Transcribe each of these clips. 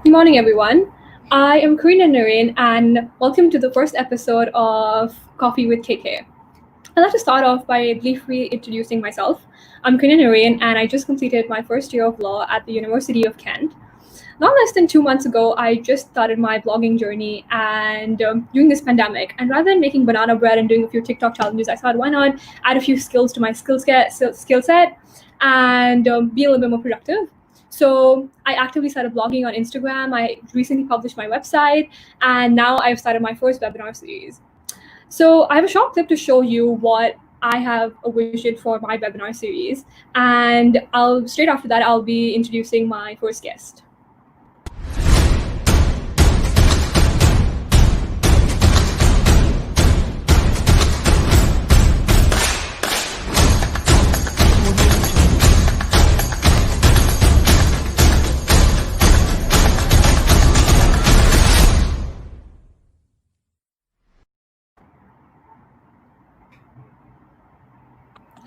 Good morning, everyone. I am Karina Naren, and welcome to the first episode of Coffee with KK. I'd like to start off by briefly introducing myself. I'm Karina Naren, and I just completed my first year of law at the University of Kent. Not less than 2 months ago, I just started my blogging journey, and during this pandemic, and rather than making banana bread and doing a few TikTok challenges, I thought, why not add a few skills to my skill set and be a little bit more productive. So I actively started blogging on Instagram. I recently published my website, and now I've started my first webinar series. So I have a short clip to show you what I have a vision for my webinar series, and I'll straight after that I'll be introducing my first guest.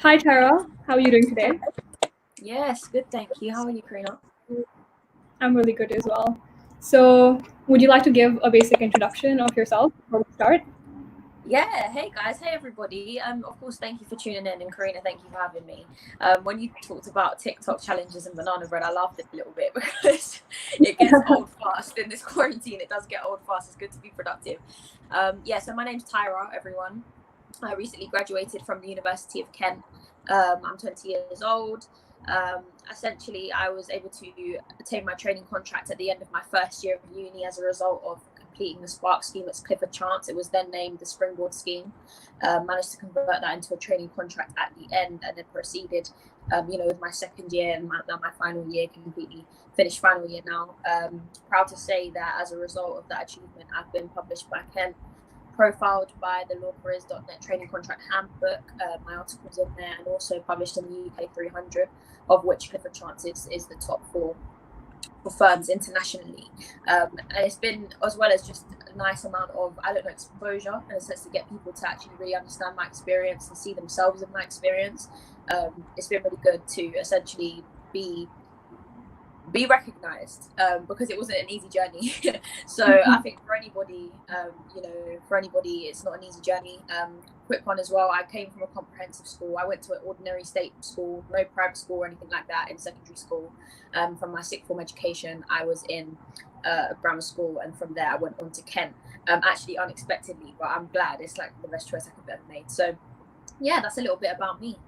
Hi Tara, how are you doing today? Yes, good, thank you. How are you, Karina? I'm really good as well. So would you like to give a basic introduction of yourself before we start? Yeah, hey guys, hey everybody. Of course, thank you for tuning in, and Karina, thank you for having me. When you talked about TikTok challenges and banana bread, I laughed a little bit because it gets old fast in this quarantine. It does get old fast. It's good to be productive. So my name's Tyra, everyone. I recently graduated from the University of Kent. I'm 20 years old. Essentially, I was able to attain my training contract at the end of my first year of uni as a result of completing the Spark scheme at Clifford Chance. It was then named the Springboard scheme. Managed to convert that into a training contract at the end, and then proceeded, with my second year and now my final year, completely finished final year now. Proud to say that as a result of that achievement, I've been published by Kent, profiled by the lawcareers.net training contract handbook. My article's in there, and also published in the UK 300, of which Clifford Chance is the top for firms internationally. And it's been, as well as just a nice amount of, exposure in a sense to get people to actually really understand my experience and see themselves in my experience. It's been really good to essentially be recognized, because it wasn't an easy journey. So I think for anybody, it's not an easy journey. Quick one as well, I came from a comprehensive school. I went to an ordinary state school, no private school or anything like that in secondary school. From my sixth form education, I was in a grammar school, and from there I went on to Kent, actually unexpectedly, but I'm glad. It's like the best choice I could have ever made. So yeah, that's a little bit about me.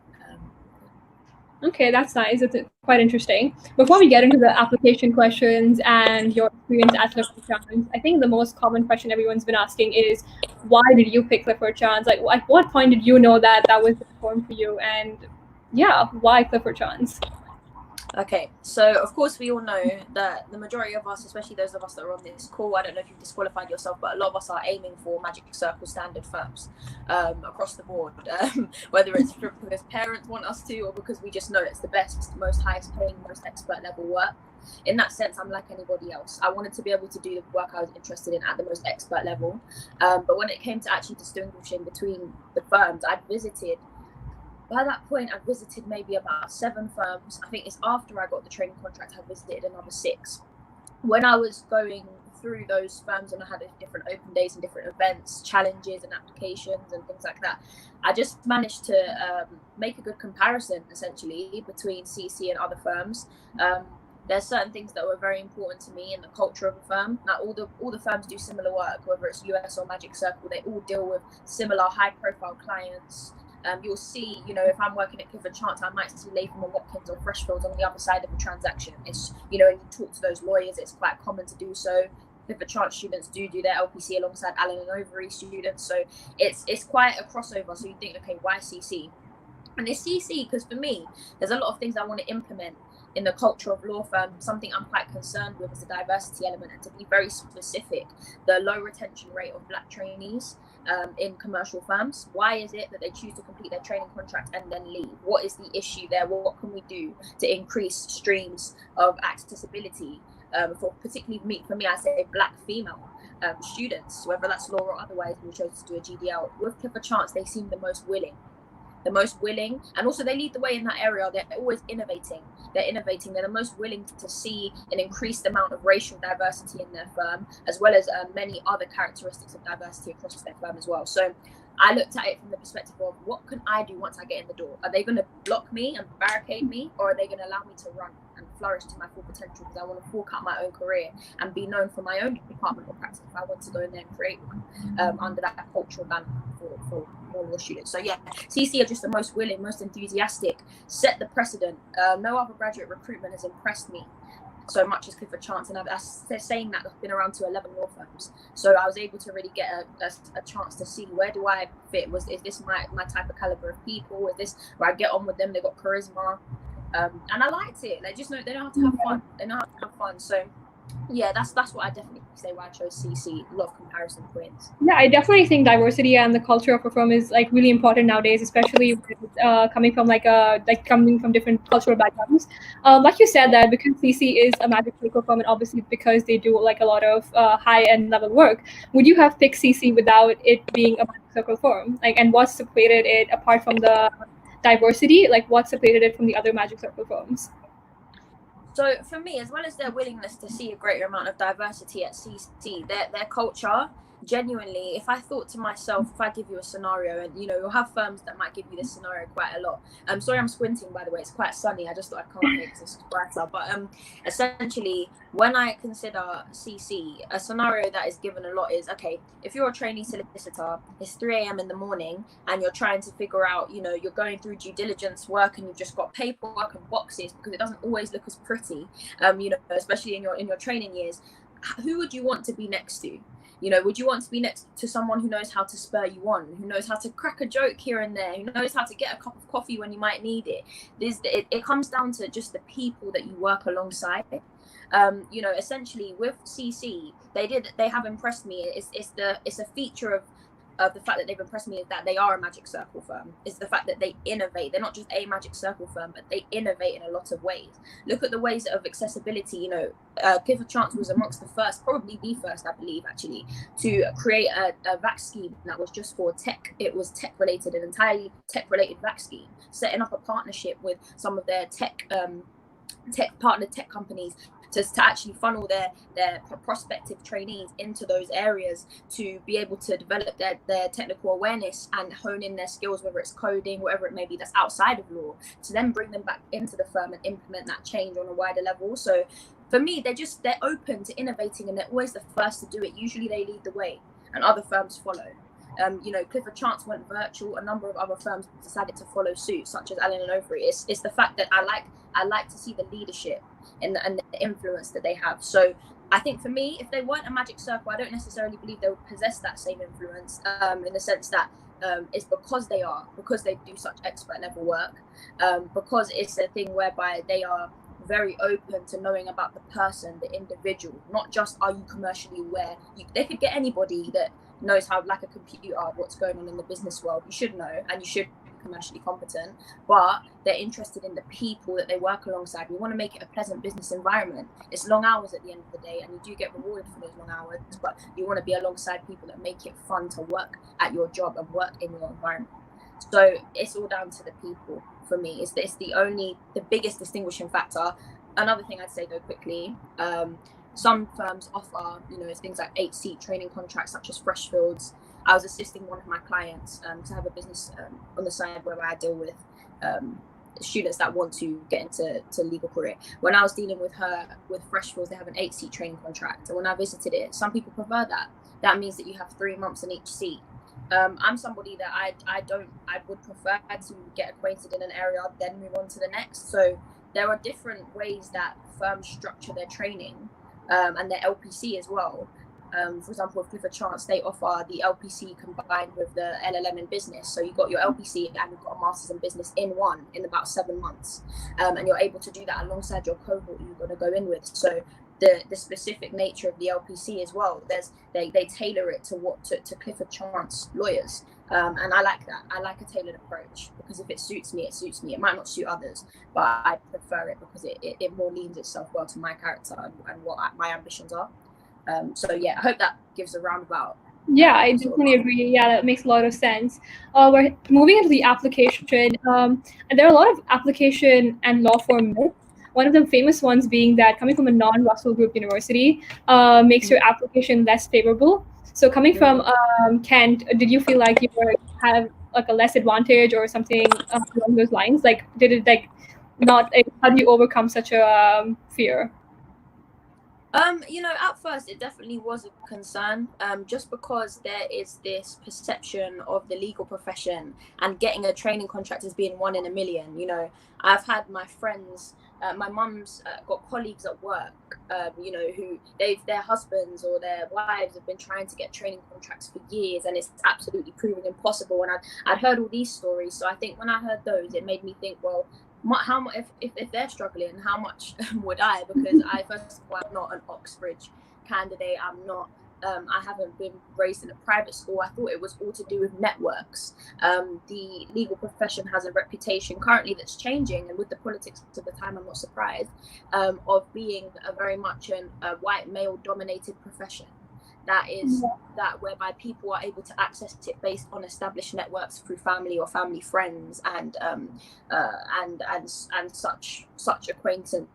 Okay, that's nice. It's quite interesting. Before we get into the application questions and your experience at Clifford Chance, I think the most common question everyone's been asking is, why did you pick Clifford Chance? Like, at what point did you know that that was the form for you? And yeah, why Clifford Chance? Okay, so of course we all know that the majority of us, especially those of us that are on this call, I don't know if you've disqualified yourself, but a lot of us are aiming for Magic Circle standard firms across the board, whether it's because parents want us to, or because we just know it's the best, most highest paying, most expert level work. In that sense, I'm like anybody else. I wanted to be able to do the work I was interested in at the most expert level. But when it came to actually distinguishing between the firms, by that point, I visited maybe about 7 firms. I think it's after I got the training contract, I visited another 6. When I was going through those firms and I had different open days and different events, challenges and applications and things like that, I just managed to make a good comparison, essentially, between CC and other firms. There's certain things that were very important to me in the culture of a firm. Now, all the firms do similar work, whether it's US or Magic Circle. They all deal with similar high-profile clients. You'll see, if I'm working at Clifford Chance, I might see Latham and Watkins or Freshfields on the other side of the transaction. It's, and you talk to those lawyers, it's quite common to do so. Clifford Chance students do their LPC alongside Allen and Overy students. So it's quite a crossover. So you think, okay, why CC? And it's CC because for me, there's a lot of things I want to implement in the culture of law firms. Something I'm quite concerned with is the diversity element, and to be very specific, the low retention rate of Black trainees in commercial firms. Why is it that they choose to complete their training contract and then leave? What is the issue there? What can we do to increase streams of accessibility for me, I say Black female students, whether that's law or otherwise, who chose to do a GDL. With Clifford Chance, they seem the most willing. the most willing, and also they lead the way in that area. They're always innovating. They're the most willing to see an increased amount of racial diversity in their firm, as well as many other characteristics of diversity across their firm as well. So I looked at it from the perspective of, what can I do once I get in the door? Are they going to block me and barricade me, or are they going to allow me to run and flourish to my full potential? Because I want to fork out my own career and be known for my own department of practice if I want to go in there and create one under that cultural banner for all the students. So yeah, CC are just the most willing, most enthusiastic, set the precedent. No other graduate recruitment has impressed me so much as Clifford Chance, and they're saying that I've been around to 11 law firms, so I was able to really get a chance to see, where do I fit? Is this my type of caliber of people? Is this where I get on with them? They got charisma, and I liked it. They just know they know how to have fun. They know how to have fun. So yeah, that's what I definitely say why I chose CC. A lot of comparison points. Yeah, I definitely think diversity and the culture of a firm is like really important nowadays, especially with, coming from coming from different cultural backgrounds. Like you said, that because CC is a magic circle firm, and obviously because they do like a lot of high end level work, would you have picked CC without it being a magic circle firm? Like, and what separated it apart from the diversity? Like, what separated it from the other magic circle firms? So for me, as well as their willingness to see a greater amount of diversity at CC, their culture, genuinely, if I thought to myself, if I give you a scenario, and you'll have firms that might give you this scenario quite a lot. Sorry, I'm squinting, by the way. It's quite sunny. I just thought I'd come here because it's brighter. But essentially, when I consider CC, a scenario that is given a lot is, okay, if you're a trainee solicitor, it's 3 a.m. in the morning, and you're trying to figure out, you're going through due diligence work, and you've just got paperwork and boxes, because it doesn't always look as pretty, especially in your training years. Who would you want to be next to? Would you want to be next to someone who knows how to spur you on, who knows how to crack a joke here and there, who knows how to get a cup of coffee when you might need it? It comes down to just the people that you work alongside. Essentially with CC, they have impressed me. It's a feature of the fact that they've impressed me, is that they are a magic circle firm. It's the fact that they innovate. They're not just a magic circle firm, but they innovate in a lot of ways. Look at the ways of accessibility. Clifford Chance was amongst the first, probably the first, I believe, actually, to create a vac scheme that was just for tech. It was tech related, an entirely tech related vac scheme, setting up a partnership with some of their tech partner tech companies to actually funnel their prospective trainees into those areas, to be able to develop their technical awareness and hone in their skills, whether it's coding, whatever it may be that's outside of law, to then bring them back into the firm and implement that change on a wider level. So for me, they're open to innovating, and they're always the first to do it. Usually they lead the way and other firms follow. Clifford Chance went virtual. A number of other firms decided to follow suit, such as Allen and Overy. It's the fact that I like to see the leadership and the influence that they have. So I think for me, if they weren't a magic circle, I don't necessarily believe they would possess that same influence, in the sense that it's because they do such expert level work, because it's a thing whereby they are very open to knowing about the person, the individual, not just are you commercially aware. They could get anybody that knows how, like a computer, what's going on in the business world. You should know, and you should be commercially competent, but they're interested in the people that they work alongside. We want to make it a pleasant business environment. It's long hours at the end of the day, and you do get rewarded for those long hours, but you want to be alongside people that make it fun to work at your job and work in your environment. So it's all down to the people for me. It's the biggest distinguishing factor. Another thing I'd say, though, quickly, some firms offer, things like 8-seat training contracts, such as Freshfields. I was assisting one of my clients to have a business on the side where I deal with students that want to get into legal career. When I was dealing with her with Freshfields, they have an 8-seat training contract, and when I visited it, some people prefer that. That means that you have 3 months in each seat. I'm somebody that I would prefer to get acquainted in an area, then move on to the next. So there are different ways that firms structure their training, and their LPC as well. For example, with Clifford Chance, they offer the LPC combined with the LLM in business. So you've got your LPC and you've got a master's in business in about 7 months. And you're able to do that alongside your cohort you're going to go in with. So the specific nature of the LPC as well, they tailor it to Clifford Chance lawyers. And I like that. I like a tailored approach, because if it suits me, it suits me. It might not suit others, but I prefer it because it more leans itself well to my character and what my ambitions are. So yeah, I hope that gives a roundabout Yeah, I definitely agree. Yeah, that makes a lot of sense. We're moving into the application, and there are a lot of application and law firm myths. One of the famous ones being that coming from a non-Russell Group university makes your application less favorable. So coming from Kent, did you feel like you have like a less advantage or something along those lines? Like, did it like not? How do you overcome such a fear? At first it definitely was a concern, just because there is this perception of the legal profession and getting a training contract as being 1 in a million. I've had my friends, my mum's got colleagues at work, who their husbands or their wives have been trying to get training contracts for years, and it's absolutely proving impossible. And I'd heard all these stories, so I think when I heard those, it made me think, well, how much if they're struggling, how much would I? Because I, first of all, I'm not an Oxbridge candidate. I haven't been raised in a private school. I thought it was all to do with networks. The legal profession has a reputation currently that's changing, and with the politics of the time, I'm not surprised, of being a very much a white male dominated profession. That whereby people are able to access it based on established networks through family or family friends and such acquaintance.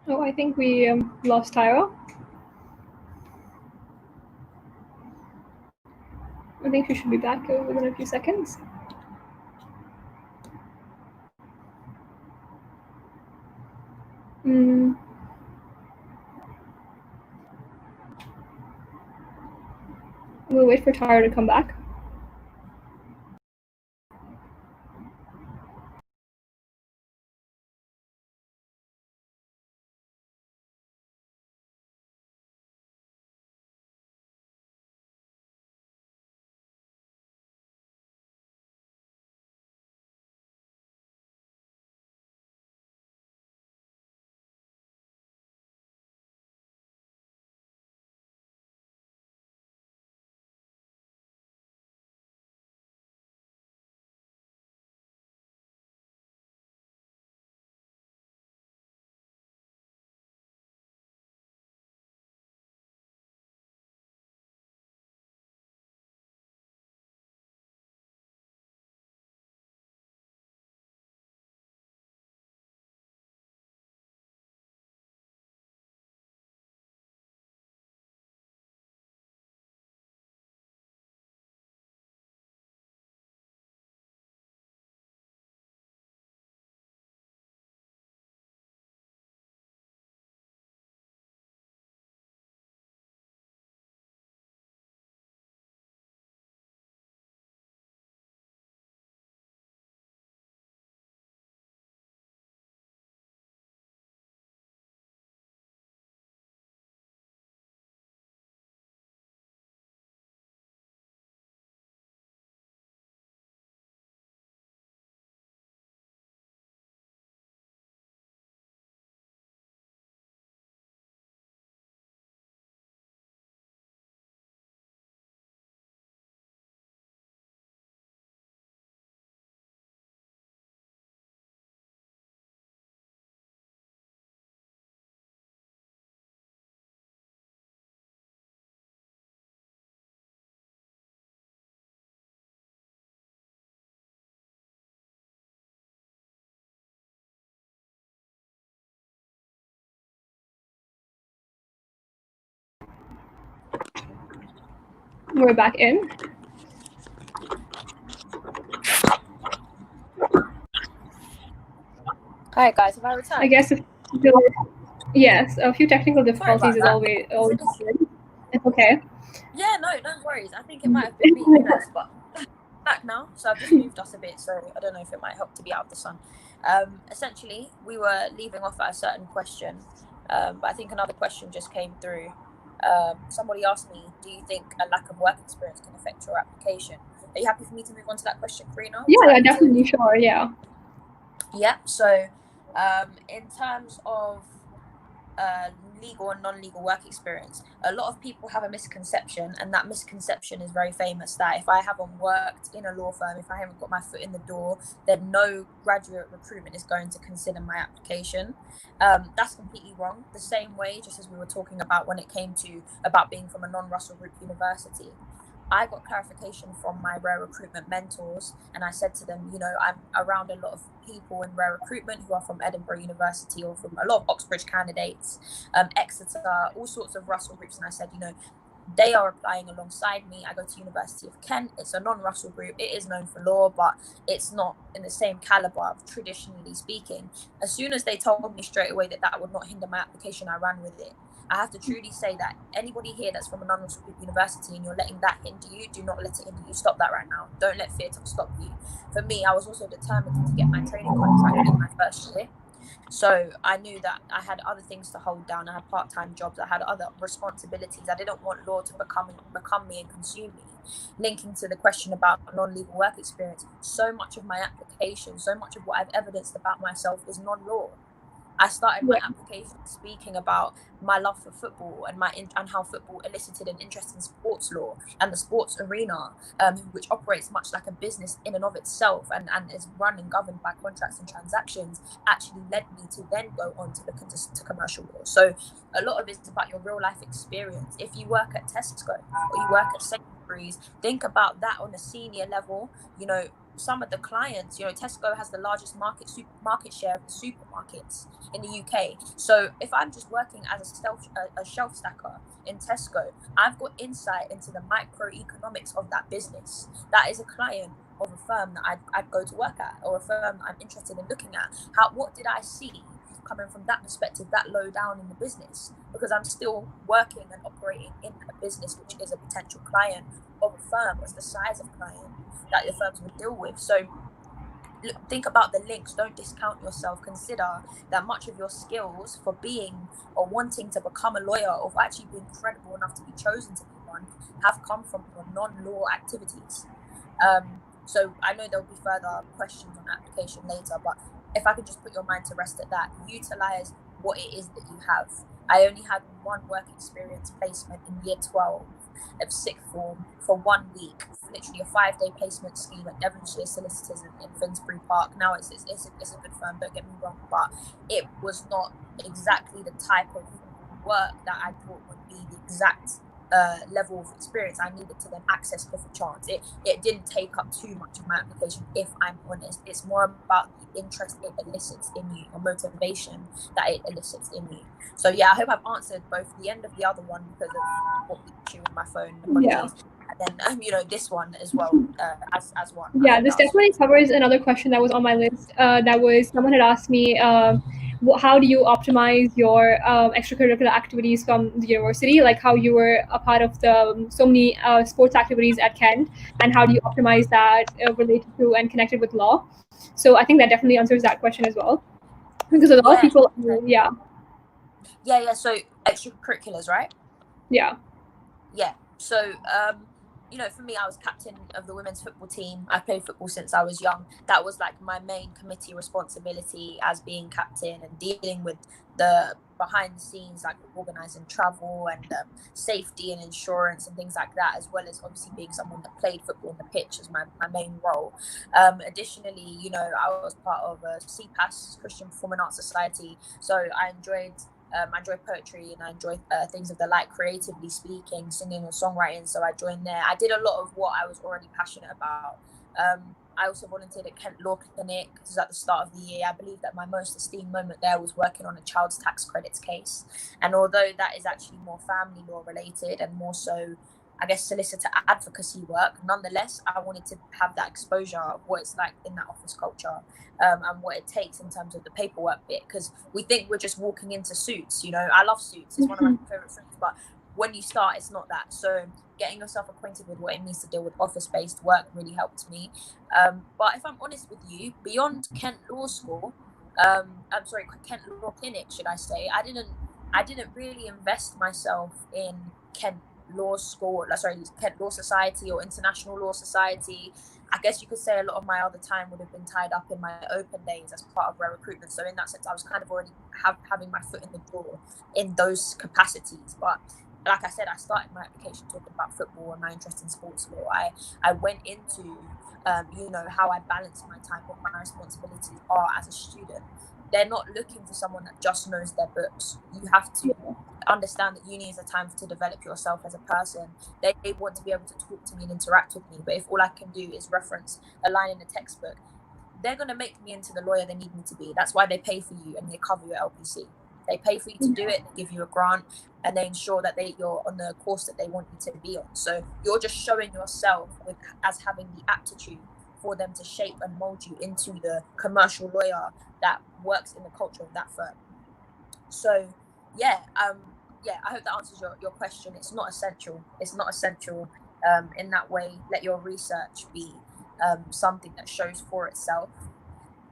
Oh, I think we lost Tyra. I think she should be back within a few seconds. We'll wait for Tara to come back. We're back in. Hi guys, have I returned? I guess yes, a few technical difficulties is always happen. It's okay. Yeah, no worries. I think it might have been me, who knows, but back now. So I've just moved us a bit, so I don't know if it might help to be out of the sun. Essentially, we were leaving off at a certain question, but I think another question just came through. Somebody asked me, do you think a lack of work experience can affect your application? Are you happy for me to move on to that question, Karina? Yeah, definitely, sure, yeah. Yeah, so in terms of legal and non-legal work experience, a lot of people have a misconception, and that misconception is very famous, that if I haven't worked in a law firm, if I haven't got my foot in the door, then no graduate recruitment is going to consider my application. That's completely wrong. The same way, just as we were talking about when it came to about being from a non-Russell Group university, I got clarification from my rare recruitment mentors, and I said to them, you know, I'm around a lot of people in rare recruitment who are from Edinburgh University or from a lot of Oxbridge candidates, Exeter, all sorts of Russell groups. And I said, you know, they are applying alongside me. I go to University of Kent. It's a non-Russell group. It is known for law, but it's not in the same caliber, traditionally speaking. As soon as they told me straight away that that would not hinder my application, I ran with it. I have to truly say that anybody here that's from a non-Russell Group university and you're letting that hinder you, do not let it hinder you. Stop that right now. Don't let fear stop you. For me, I was also determined to get my training contract in my first year. So I knew that I had other things to hold down. I had part-time jobs. I had other responsibilities. I didn't want law to become me and consume me. Linking to the question about non-legal work experience, so much of my application, so much of what I've evidenced about myself is non-law. I started my application speaking about my love for football and how football elicited an interest in sports law and the sports arena, which operates much like a business in and of itself and is run and governed by contracts and transactions, actually led me to then go on to look into commercial law. So a lot of it is about your real life experience. If you work at Tesco or you work at Sainsbury's, think about that on a senior level. You know, some of the clients, you know, Tesco has the largest market share of the supermarkets in the UK. So if I'm just working as a shelf stacker in Tesco, I've got insight into the microeconomics of that business. That is a client of a firm that I'd go to work at, or a firm I'm interested in looking at. What did I see coming from that perspective, that low down in the business? Because I'm still working and operating in a business which is a potential client of a firm. What's the size of client that your firms would deal with? So think about the links. Don't discount yourself. Consider that much of your skills for being or wanting to become a lawyer, or actually being credible enough to be chosen to be one, have come from your non-law activities. So I know there'll be further questions on application later, but if I could just put your mind to rest at that, utilize what it is that you have. I only had one work experience placement in year 12 of sixth form for 1 week, literally a 5-day placement scheme at Devonshire Solicitors in Finsbury Park. Now it's a good firm, don't get me wrong, but it was not exactly the type of work that I thought would be the exact level of experience I needed to then access Clifford Chance. It didn't take up too much of my application, if I'm honest. It's more about the interest it elicits in you, or motivation that it elicits in you. So yeah, I hope I've answered both the end of the other one because of what the issue with my phone, apologies, and then you know, this one as well, as one. Yeah, this definitely covers another question that was on my list. That was, someone had asked me, how do you optimize your extracurricular activities from the university? Like how you were a part of the so many sports activities at Kent, and how do you optimize that related to and connected with law? So I think that definitely answers that question as well, because a lot of people, So extracurriculars, right? Yeah. So you know, for me, I was captain of the women's football team. I played football since I was young. That was like my main committee responsibility, as being captain, and dealing with the behind the scenes, like organising travel and safety and insurance and things like that, as well as obviously being someone that played football on the pitch as my main role. Additionally, you know, I was part of a CPAS, Christian Performing Arts Society, so I enjoy poetry, and I enjoy things of the like, creatively speaking, singing or songwriting. So I joined there. I did a lot of what I was already passionate about. I also volunteered at Kent Law Clinic. This was at the start of the year. I believe that my most esteemed moment there was working on a child's tax credits case. And although that is actually more family law related and more so, I guess, solicitor advocacy work, nonetheless, I wanted to have that exposure of what it's like in that office culture, and what it takes in terms of the paperwork bit, because we think we're just walking into suits. You know, I love suits, it's one of my favorite things, but when you start, it's not that. So getting yourself acquainted with what it means to deal with office-based work really helped me. But if I'm honest with you, beyond Kent Law School, Kent Law Clinic, should I say, I didn't really invest myself in Kent law school, Kent Law Society or International Law Society. I guess you could say a lot of my other time would have been tied up in my open days as part of rare recruitment. So in that sense, I was kind of already having my foot in the door in those capacities. But like I said, I started my application talking about football and my interest in sports law. I went into, how I balance my time, what my responsibilities are as a student. They're not looking for someone that just knows their books. You have to understand that uni is a time to develop yourself as a person. They want to be able to talk to me and interact with me, but if all I can do is reference a line in a textbook, they're going to make me into the lawyer they need me to be. That's why they pay for you and they cover your LPC. They pay for you to do it, they give you a grant, and they ensure that you're on the course that they want you to be on. So you're just showing yourself as having the aptitude for them to shape and mold you into the commercial lawyer that works in the culture of that firm. So I hope that answers your question. It's not essential. In that way. Let your research be something that shows for itself.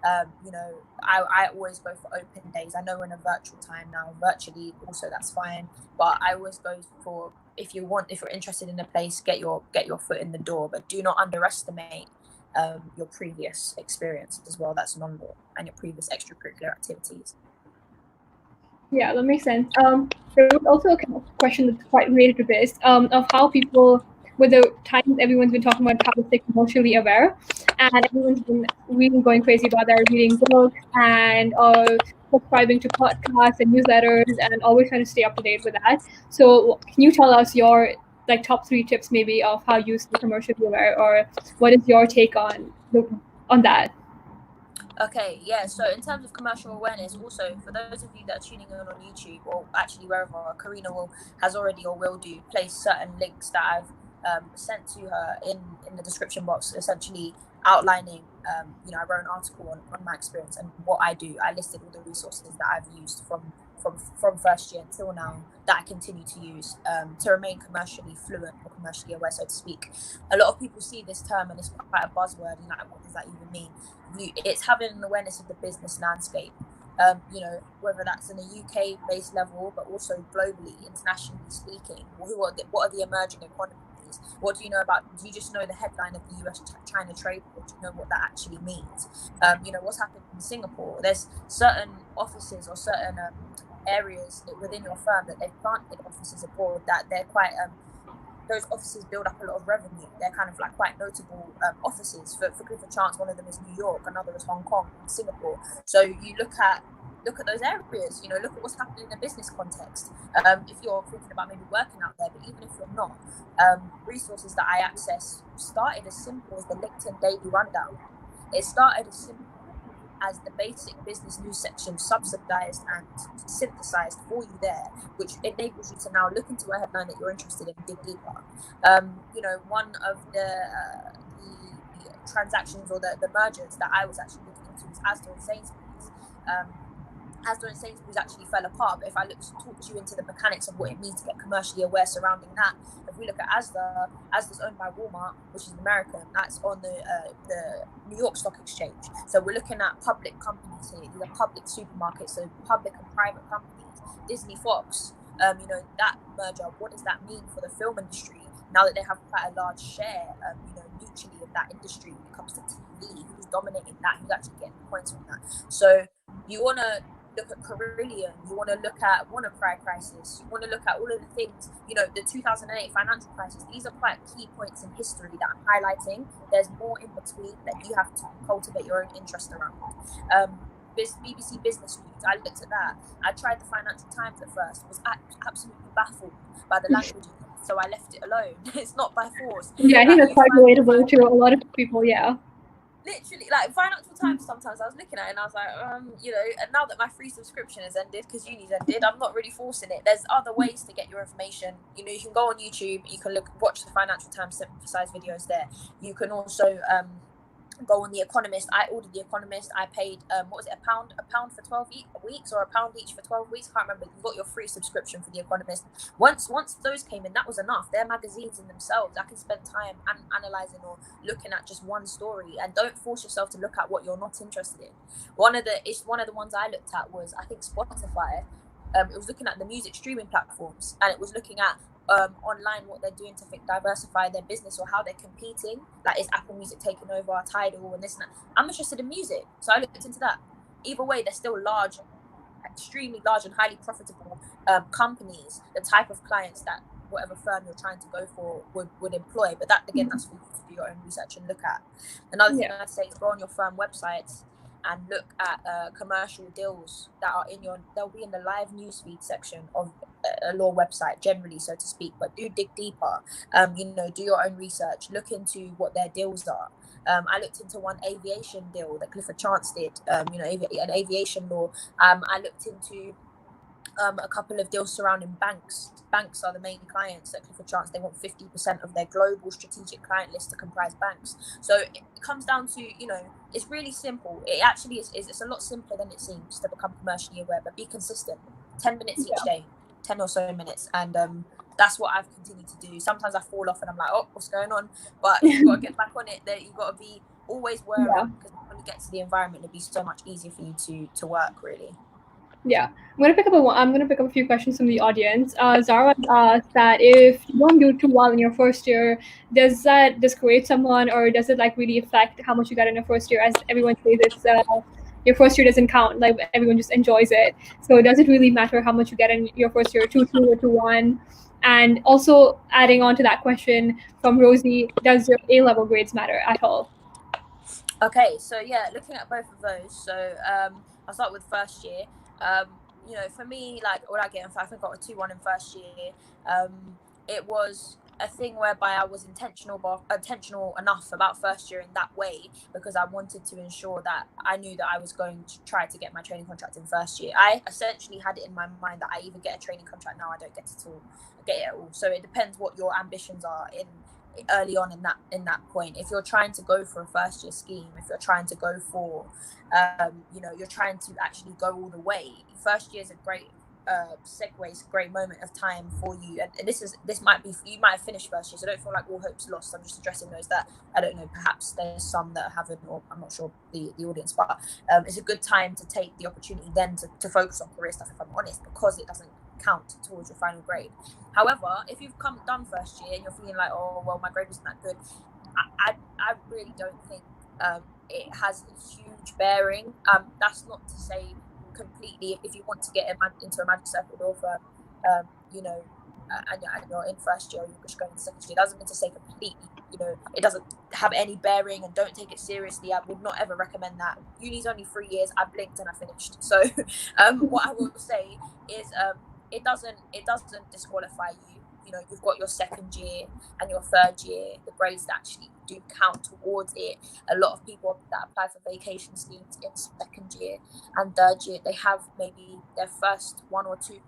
I always go for open days. I know we're in a virtual time now, virtually also that's fine, but I always go for, if you're interested in a place, get your foot in the door, but do not underestimate your previous experience as well, that's non-law, and your previous extracurricular activities. Yeah, that makes sense. There was also a kind of question that's quite related to this, of how people, with the times everyone's been talking about how to stay emotionally aware, and everyone's been really going crazy about their reading books and subscribing to podcasts and newsletters and always trying to stay up to date with that. So can you tell us your top 3 tips maybe of how you stay commercially aware, or what is your take on that? Okay, yeah, so in terms of commercial awareness, also for those of you that are tuning in on YouTube, or actually wherever, Karina has already or will do place certain links that I've sent to her in the description box, essentially outlining, I wrote an article on my experience and what I do. I listed all the resources that I've used from first year until now that I continue to use to remain commercially fluent or commercially aware, so to speak. A lot of people see this term and it's quite a buzzword, and what does that even mean? It's having an awareness of the business landscape, whether that's in a UK based level, but also globally, internationally speaking. What are the emerging economies? What do you know about? Do you just know the headline of the US-China trade war? Do you know what that actually means? What's happened in Singapore? There's certain offices or certain areas within your firm that they've planted offices abroad that they're quite those offices build up a lot of revenue. They're kind of like quite notable offices. For Clifford Chance, one of them is New York, another is Hong Kong and Singapore. So you look at those areas, look at what's happening in a business context. If you're thinking about maybe working out there, but even if you're not, resources that I access started as simple as the LinkedIn Daily Rundown. It started as simple as the basic business news section, subsidized and synthesized for you there, which enables you to now look into a headline that you're interested in and dig deeper. One of the transactions or the mergers that I was actually looking into was Asda and Sainsbury's. Asda and Sainsbury's actually fell apart, but if I talk you into the mechanics of what it means to get commercially aware surrounding that, if we look at Asda's owned by Walmart, which is American, that's on the New York Stock Exchange. So we're looking at public companies here. These are public supermarkets, so public and private companies. Disney, Fox, that merger, what does that mean for the film industry now that they have quite a large share, mutually of that industry when it comes to TV? Who's dominating that? Who's actually getting points from that? So you want to look at Carillion, you want to look at WannaCry crisis, you want to look at all of the things, the 2008 financial crisis. These are quite key points in history that I'm highlighting. There's more in between that you have to cultivate your own interest around. BBC Business News, I looked at that. I tried the Financial Times at first, was absolutely baffled by the language, so I left it alone. It's not by force. Yeah, I think that's quite relatable to a lot of people, yeah. Literally, like Financial Times, sometimes I was looking at it and I was like, and now that my free subscription has ended because uni's ended, I'm not really forcing it. There's other ways to get your information. You can go on YouTube, you can watch the Financial Times synthesized videos there. You can also go on The Economist. I ordered The Economist. I paid a pound for 12 weeks, or a pound each for 12 weeks. Can't remember. You got your free subscription for The Economist. Once those came in, that was enough. They're magazines in themselves. I can spend time analyzing or looking at just one story, and don't force yourself to look at what you're not interested in. One of the ones I looked at was, I think, Spotify. It was looking at the music streaming platforms, and it was looking at online what they're doing to diversify their business or how they're competing. Like, is Apple Music taking over Tidal and this and that? I'm interested in music, so I looked into that. Either way, they're still large, extremely large and highly profitable companies, the type of clients that whatever firm you're trying to go for would employ. But that, again, that's for you to do your own research and look at. Another thing I'd say is go on your firm websites and look at commercial deals that are they'll be in the live newsfeed section of a law website generally, so to speak, but do dig deeper. Do your own research, look into what their deals are. I looked into one aviation deal that Clifford Chance did, an aviation law. I looked into a couple of deals surrounding banks. Banks are the main clients at Clifford Chance. They want 50% of their global strategic client list to comprise banks. So it comes down to, it's really simple. It actually is it's a lot simpler than it seems to become commercially aware, but be consistent. 10 minutes each day, 10 or so minutes. And that's what I've continued to do. Sometimes I fall off and I'm like, oh, what's going on? But you've got to get back on it. You've got to be always worried, because when you get to the environment, it'll be so much easier for you to work, really. Yeah, I'm gonna pick up a few questions from the audience. Zara asked that if you don't do too well in your first year, does that discourage someone, or does it like really affect how much you get in your first year? As everyone says, it's your first year doesn't count. Like, everyone just enjoys it. So does it really matter how much you get in your first year, 2-2 or 2-1? And also adding on to that question from Rosie, does your A-level grades matter at all? Okay, so yeah, looking at both of those. So I'll start with first year. For me, like, what I get I think I got a 2-1 in first year. It was a thing whereby I was intentional enough about first year in that way, because I wanted to ensure that I knew that I was going to try to get my training contract in first year. I essentially had it in my mind that I either get a training contract now, I don't get it all, get it all. So it depends what your ambitions are early on in that point. If you're trying to go for a first year scheme, if you're trying to go for you're trying to actually go all the way, first year is a great segue, it's a great moment of time for you. And this might be, you might have finished first year, so don't feel like all hope's lost. I'm just addressing those that, I don't know, perhaps there's some that haven't, or I'm not sure the audience, but it's a good time to take the opportunity then to focus on career stuff, if I'm honest, because it doesn't count towards your final grade. However, if you've done first year and you're feeling like, oh well, my grade wasn't that good, I really don't think it has a huge bearing. That's not to say completely, if you want to get into a magic circle law firm, and you're in first year, or you're just going into second year, doesn't mean to say completely, it doesn't have any bearing and don't take it seriously. I would not ever recommend that. Uni's only 3 years. I blinked and I finished. So what I will say is it doesn't disqualify you. You've got your second year and your third year, the grades that actually do count towards it. A lot of people that apply for vacation schemes in second year and third year, they have maybe their first 1 or 2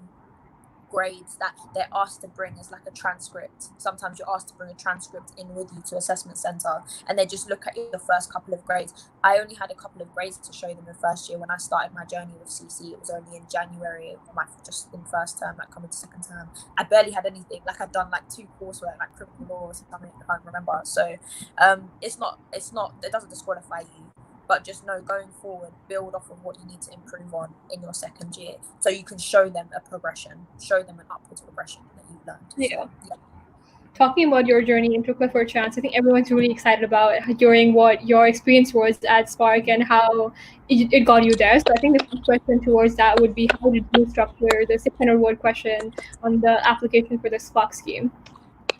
grades that they're asked to bring as like a transcript. Sometimes you're asked to bring a transcript in with you to assessment center, and they just look at your first couple of grades. I only had a couple of grades to show them in first year. When I started my journey with CC, it was only in January, just in first term, like coming to second term. I barely had anything. Like, I'd done like 2 coursework, like criminal law or something, I can't remember. So it doesn't disqualify you. But just know, going forward, build off of what you need to improve on in your second year, so you can show them a progression, show them an upwards progression that you've learned. Yeah. So, yeah. Talking about your journey into Clifford Chance, I think everyone's really excited about hearing what your experience was at Spark and how it got you there. So I think the first question towards that would be, how did you structure the 600-word question on the application for the Spark scheme?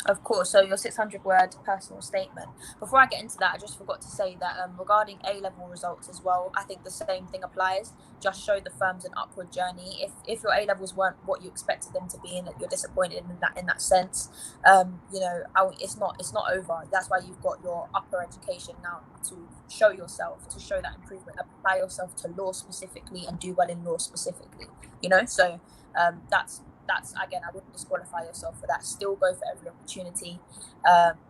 Of course. So your 600-word personal statement. Before I get into that, I just forgot to say that regarding A-level results as well, I think the same thing applies. Just show the firms an upward journey. If your A-levels weren't what you expected them to be, and that you're disappointed in that sense, it's not over. That's why you've got your upper education now, to show yourself, to show that improvement, apply yourself to law specifically, and do well in law specifically. So that's again, I wouldn't disqualify yourself for that. Still go for every opportunity.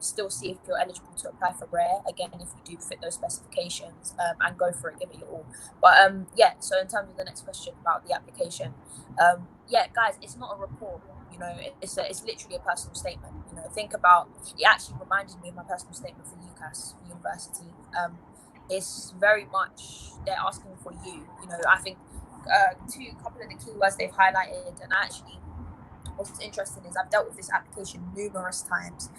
Still see if you're eligible to apply for rare, again, if you do fit those specifications, and go for it, give it your all. But so in terms of the next question about the application, guys, it's not a report. It's literally a personal statement. Think about it. Actually reminded me of my personal statement for UCAS, for university. It's very much, they're asking for you. I think a couple of the keywords they've highlighted, and I actually what's interesting is I've dealt with this application numerous times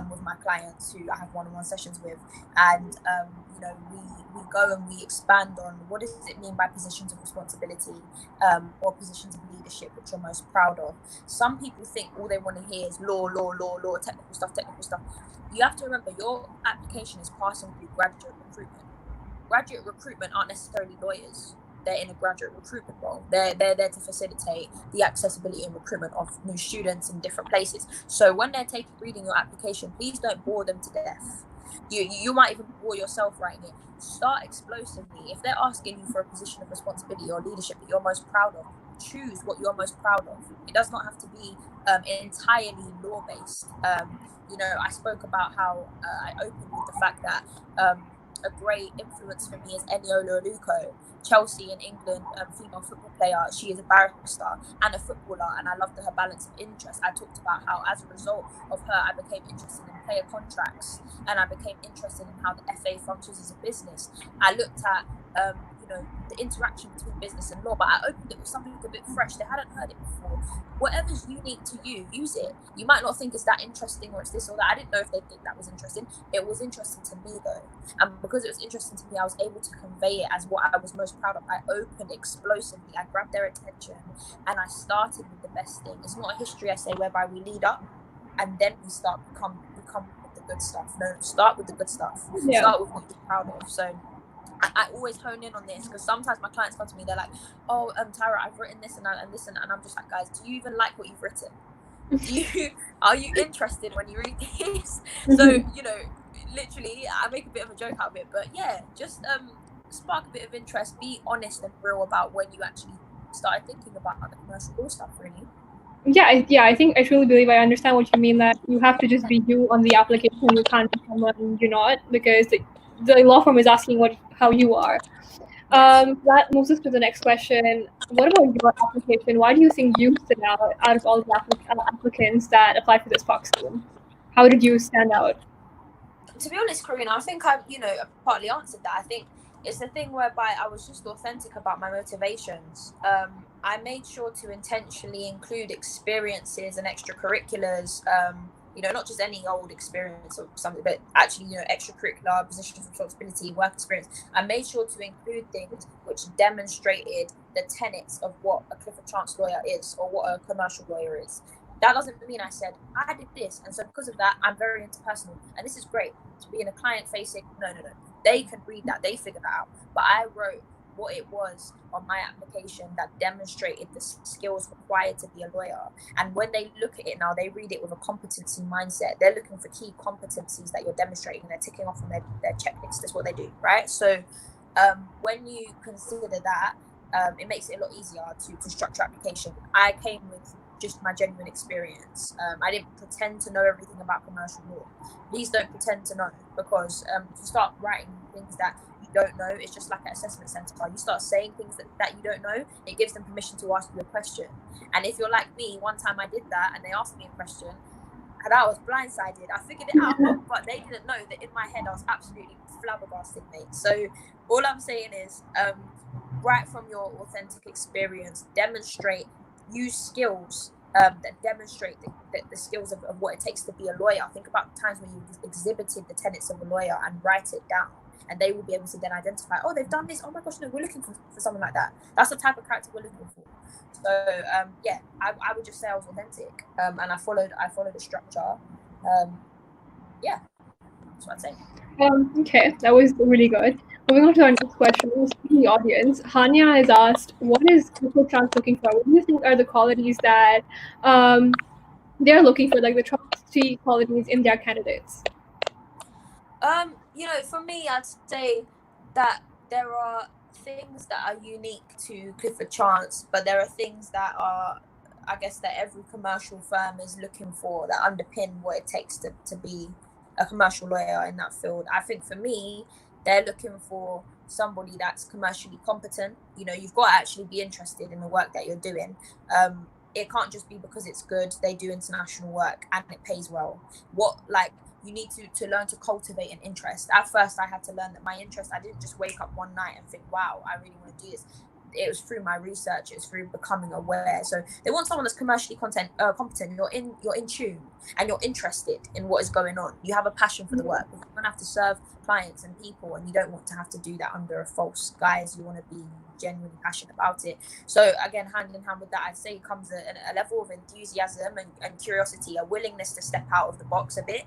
with my clients who I have one-on-one sessions with, and you know, we go and we expand on what does it mean by positions of responsibility or positions of leadership which you're most proud of. Some people think all they want to hear is law, technical stuff. You have to remember your application is passing through graduate recruitment. Graduate recruitment aren't necessarily lawyers. They're in a graduate recruitment role. They're there to facilitate the accessibility and recruitment of new students in different places. So when they're reading your application, please don't bore them to death. You might even bore yourself writing it. Start explosively. If they're asking you for a position of responsibility or leadership that you're most proud of, choose what you're most proud of. It does not have to be entirely law-based. You know, I spoke about how I opened with the fact that a great influence for me is Eniola Aluko, Chelsea in England, female football player. She is a barrister and a footballer, and I loved her balance of interest. I talked about how as a result of her, I became interested in player contracts, and I became interested in how the FA functions as a business. I looked at you know, the interaction between business and law, but I opened it with something a bit fresh. They hadn't heard it before. Whatever's unique to you, use it. You might not think it's that interesting or it's this or that. I didn't know if they think that was interesting. It was interesting to me though, and because it was interesting to me, I was able to convey it as what I was most proud of. I opened explosively, I grabbed their attention, and I started with the best thing. It's not a history essay whereby we lead up and then we start become with the good stuff. No, start with the good stuff. Yeah. Start with what you're proud of. So I always hone in on this because sometimes my clients come to me, they're like, oh, Tyra, I've written this and this, and I'm just like, guys, do you even like what you've written? Are you interested when you read this? So, you know, literally, I make a bit of a joke out of it, but yeah, just spark a bit of interest, be honest and real about when you actually started thinking about the commercial law stuff, really. Yeah, I think I truly believe I understand what you mean, that you have to just be you on the application. You can't be someone you're not, because the law firm is asking how you are. That moves us to the next question. What about your application? Why do you think you stood out of all the applicants that applied for this POC scheme? How did you stand out? To be honest, Karina, I think I've, you know, partly answered that. I think it's the thing whereby I was just authentic about my motivations. I made sure to intentionally include experiences and extracurriculars, you know, not just any old experience or something, but actually, you know, extracurricular positions of responsibility, work experience. I made sure to include things which demonstrated the tenets of what a Clifford Chance lawyer is or what a commercial lawyer is. That doesn't mean I said, I did this, and so because of that, I'm very interpersonal. And this is great to be in a client-facing, no. They can read that, they figure that out. But I wrote what it was on my application that demonstrated the skills required to be a lawyer. And when they look at it now, they read it with a competency mindset. They're looking for key competencies that you're demonstrating. They're ticking off on their checklist. That's what they do, right? So when you consider that, it makes it a lot easier to structure application. I came with just my genuine experience. I didn't pretend to know everything about commercial law. Please don't pretend to know, because if you start writing things that you don't know, it's just like an assessment center. You start saying things that you don't know, it gives them permission to ask you a question. And if you're like me, one time I did that and they asked me a question and I was blindsided. I figured it out, but they didn't know that in my head I was absolutely flabbergasted, mate. So all I'm saying is write from your authentic experience, demonstrate, use skills that demonstrate the skills of what it takes to be a lawyer. Think about times when you exhibited the tenets of a lawyer and write it down, and they will be able to then identify, oh, they've done this, oh my gosh, no, we're looking for someone like that. That's the type of character we're looking for. So yeah, I would just say I was authentic, and I followed a structure. Yeah, that's what I'd say. Okay, that was really good. Moving on to our next question, from the audience, Hania has asked, what is Clifford Chance looking for? What do you think are the qualities that they're looking for, like the trustee qualities in their candidates? You know, for me, I'd say that there are things that are unique to Clifford Chance, but there are things that are, I guess, that every commercial firm is looking for that underpin what it takes to be a commercial lawyer in that field. I think for me, they're looking for somebody that's commercially competent. You know, you've got to actually be interested in the work that you're doing. It can't just be because it's good. They do international work and it pays well. You need to learn to cultivate an interest. At first, I had to learn that my interest, I didn't just wake up one night and think, wow, I really want to do this. it was through my research, it's through becoming aware. So they want someone that's commercially competent. You're in tune and you're interested in what is going on. You have a passion for the work. You're going to have to serve clients and people, and you don't want to have to do that under a false guise. You want to be genuinely passionate about it. So again, hand in hand with that, I'd say comes a level of enthusiasm and curiosity, a willingness to step out of the box a bit,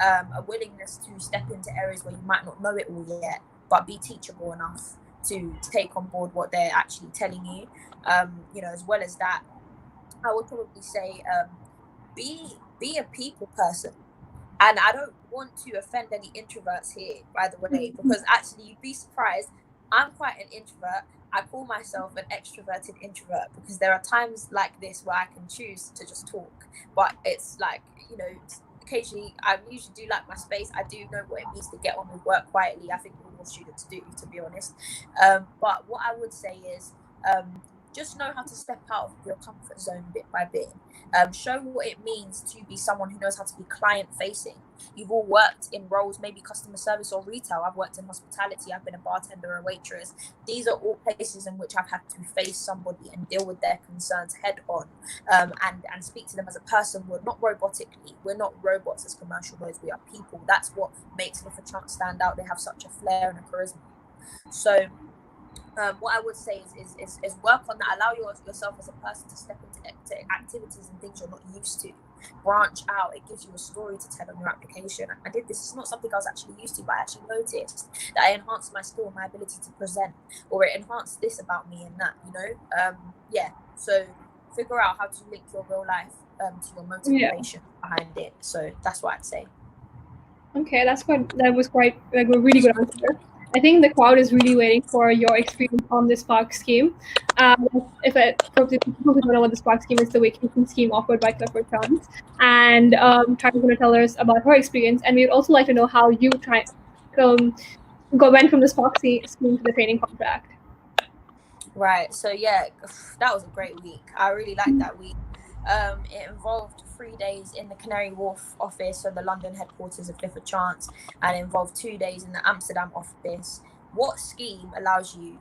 a willingness to step into areas where you might not know it all yet, but be teachable enough to take on board what they're actually telling you. As well as that, I would probably say be a people person. And I don't want to offend any introverts here, by the way, because actually you'd be surprised. I'm quite an introvert. I call myself an extroverted introvert because there are times like this where I can choose to just talk. But it's like, occasionally I usually do like my space. I do know what it means to get on with work quietly. I think all students do, to be honest. But what I would say is just know how to step out of your comfort zone bit by bit. Show what it means to be someone who knows how to be client facing. You've all worked in roles, maybe customer service or retail. I've worked in hospitality. I've been a bartender, a waitress. These are all places in which I've had to face somebody and deal with their concerns head on, and speak to them as a person. We're not robotically. We're not robots as commercial lawyers. We are people. That's what makes Clifford Chance stand out. They have such a flair and a charisma. So what I would say is work on that. Allow yourself as a person to step into activities and things you're not used to. Branch out. It gives you a story to tell on your application. I did this. It's not something I was actually used to, but I actually noticed that I enhanced my skill and my ability to present, or it enhanced this about me and that, So figure out how to link your real life to your motivation behind it. So that's what I'd say. Okay, that was quite like a really good answer. I think the crowd is really waiting for your experience on the Spark scheme. For people who don't know what the Spark scheme is, the vacation scheme offered by Clifford Chance. And Tyra's going to tell us about her experience. And we'd also like to know how you went from the Spark scheme to the training contract. Right. So yeah, that was a great week. I really liked that week. It involved 3 days in the Canary Wharf office, so the London headquarters of Clifford Chance, and it involved 2 days in the Amsterdam office. What scheme allows you,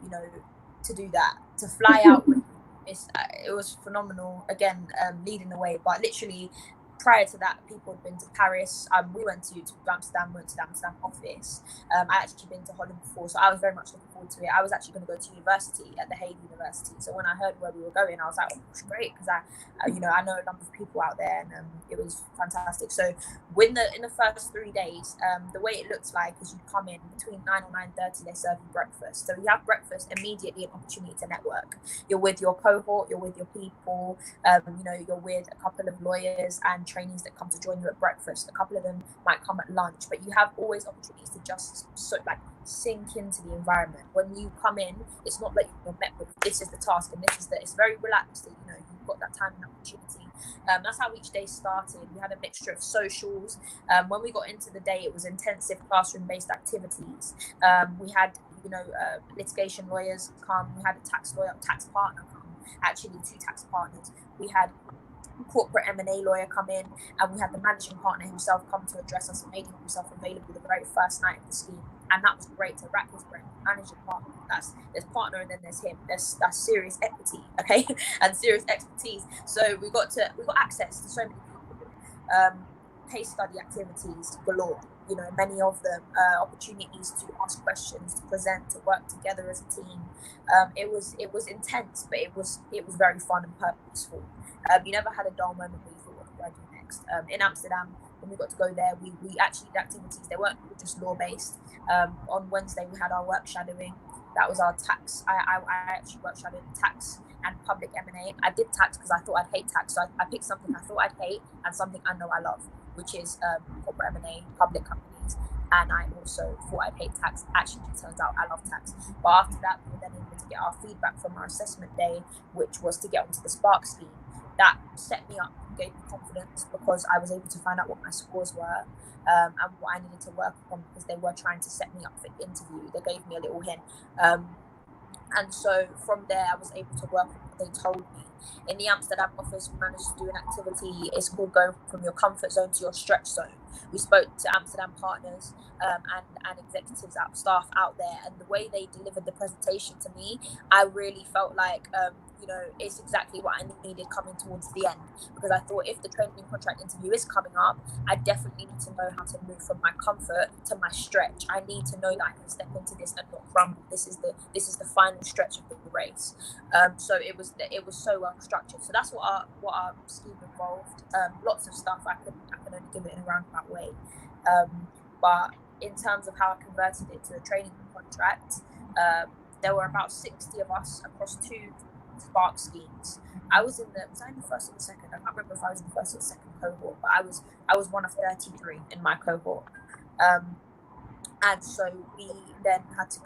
to do that? To fly out with this? It was phenomenal. Again, leading the way, but literally prior to that, people had been to Paris. We went to Amsterdam, went to the Amsterdam office. I actually been to Holland before, so I was very much looking forward to it. I was actually going to go to university at the Hague University. So when I heard where we were going, I was like, oh, it's great, because I know a number of people out there, and it was fantastic. So in the first 3 days, the way it looks like is you come in between 9 or 9:30, they serve you breakfast. So you have breakfast, immediately an opportunity to network. You're with your cohort, you're with your people, you're with a couple of lawyers and trainees that come to join you at breakfast. A couple of them might come at lunch, but you have always opportunities to just sink into the environment. When you come in, it's not like you're met with this is the task and it's very relaxed. You've got that time and opportunity. That's how each day started. We had a mixture of socials. When we got into the day, it was intensive classroom-based activities. We had litigation lawyers come. We had a tax partner come. Actually, 2 tax partners. We had corporate M&A lawyer come in, and we had the managing partner himself come to address us and made himself available the very first night of the scheme. And that was great to rack his brain. Managing partner, there's partner, and then there's him. That's serious equity, okay, and serious expertise. So we got access to so many people. Case study activities galore. Many of them opportunities to ask questions, to present, to work together as a team. It was intense, but it was very fun and purposeful. You never had a dull moment where you thought, what do I do next? In Amsterdam, when we got to go there, we actually did activities. They weren't just law-based. On Wednesday, we had our work shadowing. That was our tax. I actually work shadowed tax and public M&A. I did tax because I thought I'd hate tax. So I picked something I thought I'd hate and something I know I love, which is corporate M&A, public companies. And I also thought I'd hate tax. Actually, it turns out I love tax. But after that, we were then able to get our feedback from our assessment day, which was to get onto the Spark scheme. That set me up, gave me confidence, because I was able to find out what my scores were and what I needed to work on, because they were trying to set me up for the interview. They gave me a little hint. And so from there, I was able to work on what they told me. In the Amsterdam office, we managed to do an activity. It's called going from your comfort zone to your stretch zone. We spoke to Amsterdam partners and executives, staff out there, and the way they delivered the presentation to me, I really felt like it's exactly what I needed coming towards the end, because I thought if the training contract interview is coming up, I definitely need to know how to move from my comfort to my stretch. I need to know that I can step into this and not crumble. This is the final stretch of the race. So it was so well structured. So that's what our scheme involved. Lots of stuff. I can only give it in a roundabout way. But in terms of how I converted it to a training contract, there were about 60 of us across 2 Spark schemes. Was I in the first or the second? I can't remember if I was in the first or the second cohort, but I was one of 33 in my cohort. And so we then had to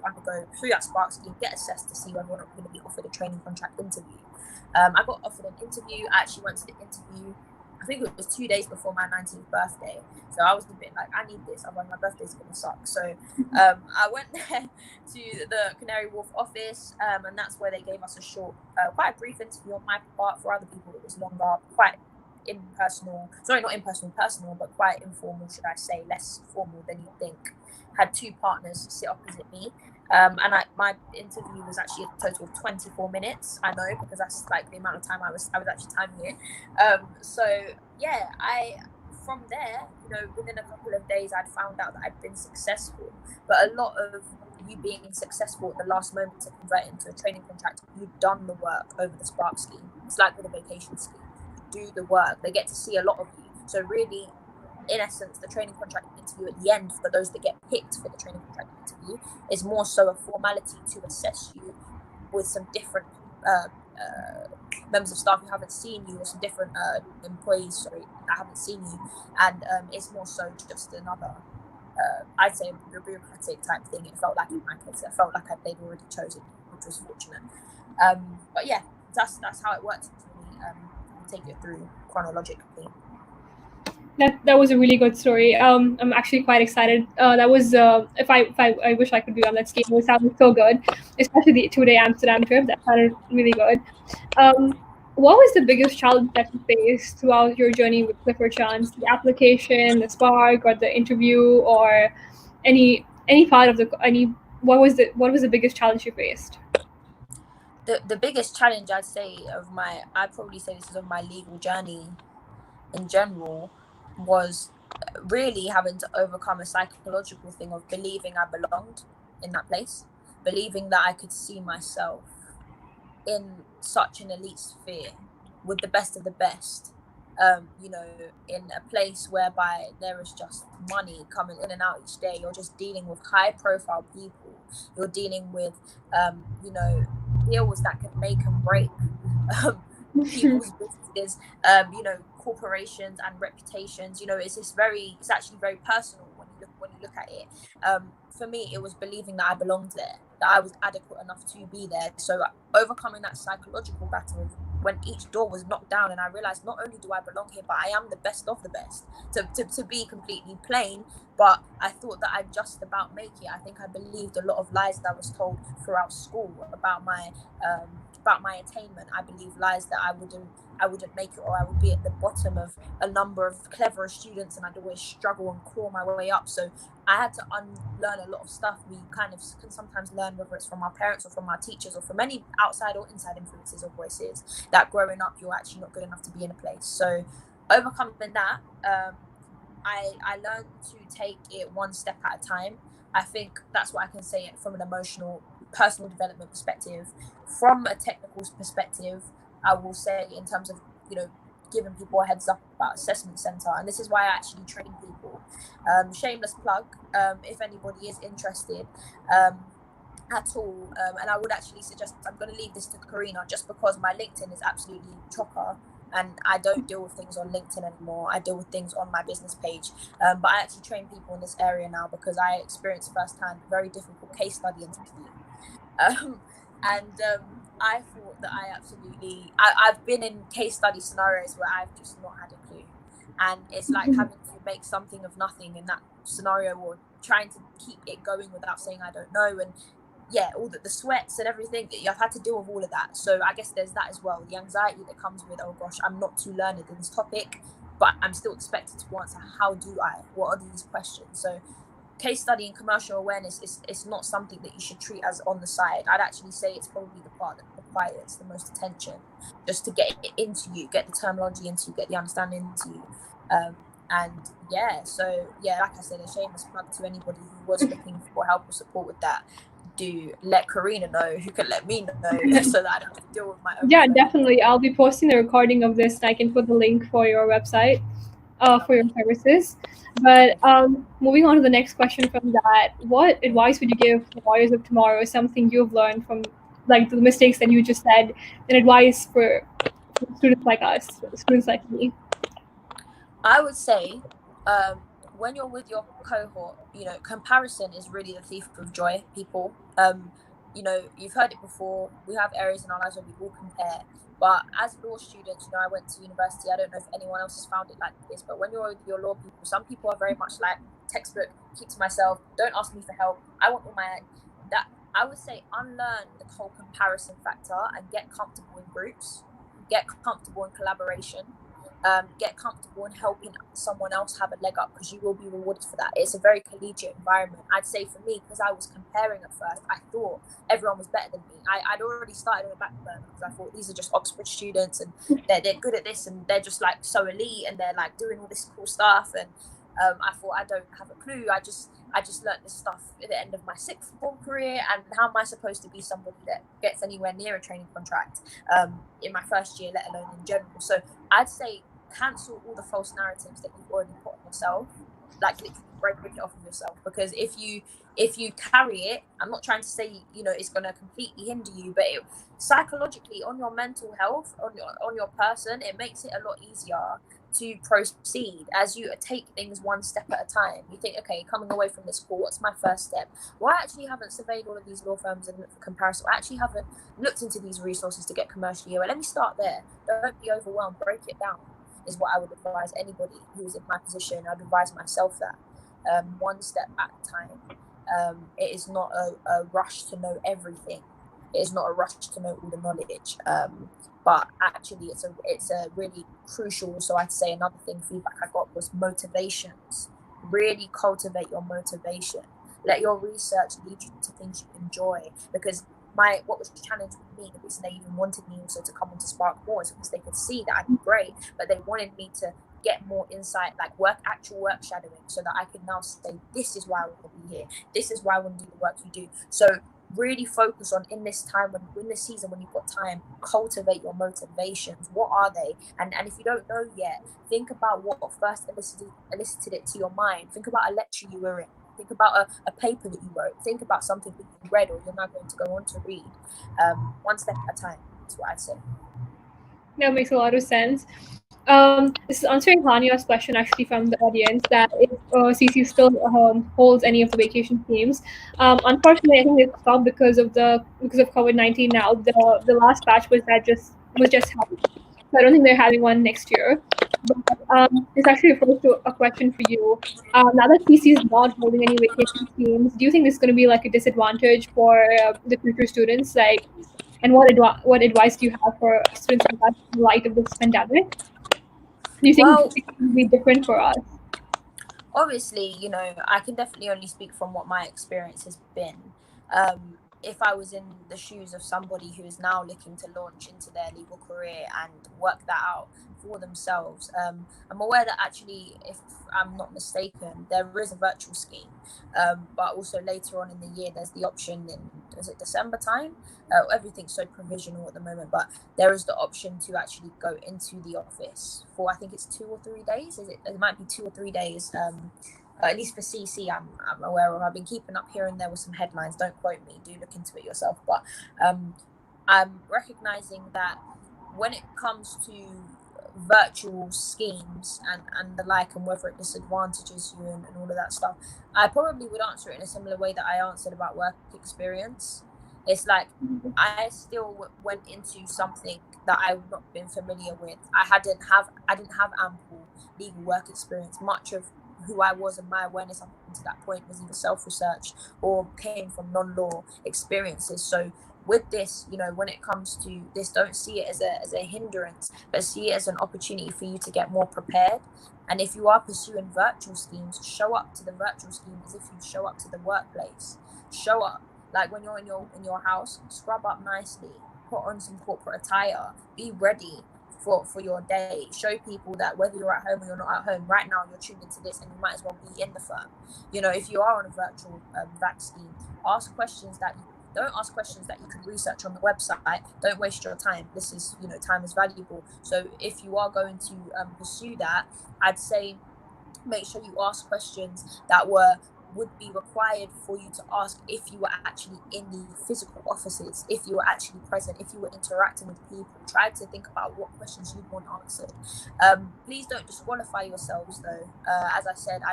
undergo through that Spark scheme, get assessed to see whether or not we're going to be offered a training contract interview. I got offered an interview. I actually went to the interview, I think it was 2 days before my 19th birthday. So I was a bit like, I need this, otherwise my birthday's going to suck. So I went there to the Canary Wharf office, and that's where they gave us a short, quite a brief interview on my part. For other people, it was longer, quite personal, but quite informal, should I say, less formal than you'd think. Had 2 partners sit opposite me. And my interview was actually a total of 24 minutes. I know, because that's like the amount of time I was actually timing it. So yeah, from there, within a couple of days, I'd found out that I'd been successful. But a lot of you being successful at the last moment to convert into a training contract, you've done the work over the Spark scheme. It's like with a vacation scheme. You do the work. They get to see a lot of you. So really, in essence, the training contract interview at the end, for those that get picked for the training contract interview, is more so a formality to assess you with some different members of staff who haven't seen you, or some different employees that haven't seen you, and it's more so just another I'd say a bureaucratic type thing. It felt like, in my case, it felt like they'd already chosen, which was fortunate. But yeah, that's how it works. Really, take it through chronologically. That was a really good story. I'm actually quite excited. That was if I wish I could be on that scheme. It sounded so good, especially the 2-day Amsterdam trip. That sounded really good. What was the biggest challenge that you faced throughout your journey with Clifford Chance? The application, the Spark, or the interview, or any part of what was the biggest challenge you faced? The biggest challenge I'd probably say this is of my legal journey in general, was really having to overcome a psychological thing of believing I belonged in that place, believing that I could see myself in such an elite sphere with the best of the best, in a place whereby there is just money coming in and out each day. You're just dealing with high profile people. You're dealing with, deals that can make and break people's businesses, corporations and reputations. It's actually very personal when you look at it. For me, it was believing that I belonged there, that I was adequate enough to be there. So overcoming that psychological battle when each door was knocked down, and I realized not only do I belong here, but I am the best of the best. To be completely plain, but I thought that I'd just about make it. I think I believed a lot of lies that I was told throughout school about my attainment. I believed lies that I wouldn't make it, or I would be at the bottom of a number of cleverer students, and I'd always struggle and claw my way up. So I had to unlearn a lot of stuff. We kind of can sometimes learn, whether it's from our parents or from our teachers or from any outside or inside influences or voices, that growing up you're actually not good enough to be in a place. So overcoming that, I learned to take it one step at a time. I think that's what I can say from an emotional, personal development perspective. From a technical perspective, I will say, in terms of, giving people a heads up about assessment centre, and this is why I actually train people. Shameless plug, if anybody is interested at all, and I would actually suggest, I'm going to leave this to Karina, just because my LinkedIn is absolutely chocker, and I don't deal with things on LinkedIn anymore. I deal with things on my business page, but I actually train people in this area now because I experienced firsthand a very difficult case study interview. I thought that I've been in case study scenarios where I've just not had a clue, and it's like having to make something of nothing in that scenario, or trying to keep it going without saying I don't know, and all the sweats and everything. I've had to deal with all of that. So I guess there's that as well, the anxiety that comes with, oh gosh, I'm not too learned in this topic. but I'm still expected to answer, how do I? What are these questions? So case study and commercial awareness is not something that you should treat as on the side. I'd actually say it's probably the part that requires the most attention, just to get it into you, get the terminology into you, get the understanding into you. And so like I said, a shameless plug to anybody who was looking for help or support with that. Do let Karina know, who can let me know, so that I don't have to deal with my own Yeah, phone. definitely. I'll be posting the recording of this. I can put the link for your website, for your services. But moving on to the next question from that, what advice would you give the lawyers of tomorrow? Something you've learned from, like, the mistakes that you just said, and advice for students like us, students like me. I would say, when you're with your cohort, comparison is really the thief of joy, people. You've heard it before. We have areas in our lives where we all compare. But as law students, I went to university. I don't know if anyone else has found it like this, but when you're with your law people, some people are very much like textbook, keep to myself, don't ask me for help. I want all my that. I would say unlearn the whole comparison factor and get comfortable in groups, get comfortable in collaboration. Get comfortable in helping someone else have a leg up, because you will be rewarded for that. It's a very collegiate environment. I'd say for me, because I was comparing at first, I thought everyone was better than me. I'd already started on the back burner because I thought these are just Oxford students and they're good at this and they're just like so elite and they're like doing all this cool stuff. And I thought, I don't have a clue. I just learned this stuff at the end of my sixth form career, and how am I supposed to be somebody that gets anywhere near a training contract in my first year, let alone in general? So I'd say cancel all the false narratives that you've already put on yourself, like literally break it off of yourself. Because if you carry it, I'm not trying to say it's going to completely hinder you, but psychologically, on your mental health, on your person, it makes it a lot easier to proceed as you take things one step at a time. You think, okay, coming away from this call, what's my first step? Well, I actually haven't surveyed all of these law firms and looked for comparison. I actually haven't looked into these resources to get commercially aware. Let me start there. Don't be overwhelmed. Break it down is what I would advise anybody who's in my position. I'd advise myself that one step at a time. It is not a rush to know everything. It is not a rush to know all the knowledge. But actually, it's a really crucial. So I'd say another feedback I got was motivations. Really cultivate your motivation. Let your research lead you to things you enjoy. Because what was challenged with me, the reason they even wanted me also to come on to Spark more, is because they could see that I'd be great, but they wanted me to get more insight, like actual work shadowing, so that I could now say, this is why I want to be here. This is why I want to do the work you do. So really focus on, in this season when you've got time, cultivate your motivations. What are they? And if you don't know yet, think about what first elicited it to your mind. Think about a lecture you were in. Think about a paper that you wrote. Think about something that you read or you're now going to go on to read. One step at a time is what I'd say. That makes a lot of sense. This is answering Hania's question actually from the audience, that if CC still holds any of the vacation schemes. Unfortunately, I think it's stopped because of COVID-19. Now the last batch was just held. So I don't think they're having one next year. But this actually refers to a question for you. Now that CC is not holding any vacation schemes, do you think this is going to be like a disadvantage for the future students? Like, and what advice do you have for students like us in light of this pandemic? Do you think it will be different for us? Obviously, I can definitely only speak from what my experience has been. If I was in the shoes of somebody who is now looking to launch into their legal career and work that out for themselves, I'm aware that actually, if I'm not mistaken, there is a virtual scheme, but also later on in the year, there's the option is it December time? Everything's so provisional at the moment, but there is the option to actually go into the office for, I think it's 2 or 3 days. It might be 2 or 3 days. At least for CC, I'm aware of. I've been keeping up here and there with some headlines. Don't quote me. Do look into it yourself. But I'm recognizing that when it comes to virtual schemes and the like, and whether it disadvantages you and all of that stuff, I probably would answer it in a similar way that I answered about work experience. It's like, I still went into something that I've not been familiar with. I didn't have ample legal work experience. Much of who I was and my awareness up to that point was either self-research or came from non-law experiences. So with this, you know, when it comes to this, don't see it as a hindrance, but see it as an opportunity for you to get more prepared. And if you are pursuing virtual schemes, show up to the virtual scheme as if you show up to the workplace. Show up like when you're in your house, scrub up nicely, put on some corporate attire, be ready for your day. Show people that whether you're at home or you're not at home, right now you're tuned into this and you might as well be in the firm. You know, if you are on a virtual vac scheme, ask questions that you don't ask questions that you could research on the website. Don't waste your time. This is, you know, time is valuable. So if you are going to pursue that, I'd say make sure you ask questions that would be required for you to ask if you were actually in the physical offices, if you were actually present, if you were interacting with people. Try to think about what questions you'd want answered. Please don't disqualify yourselves though. As I said,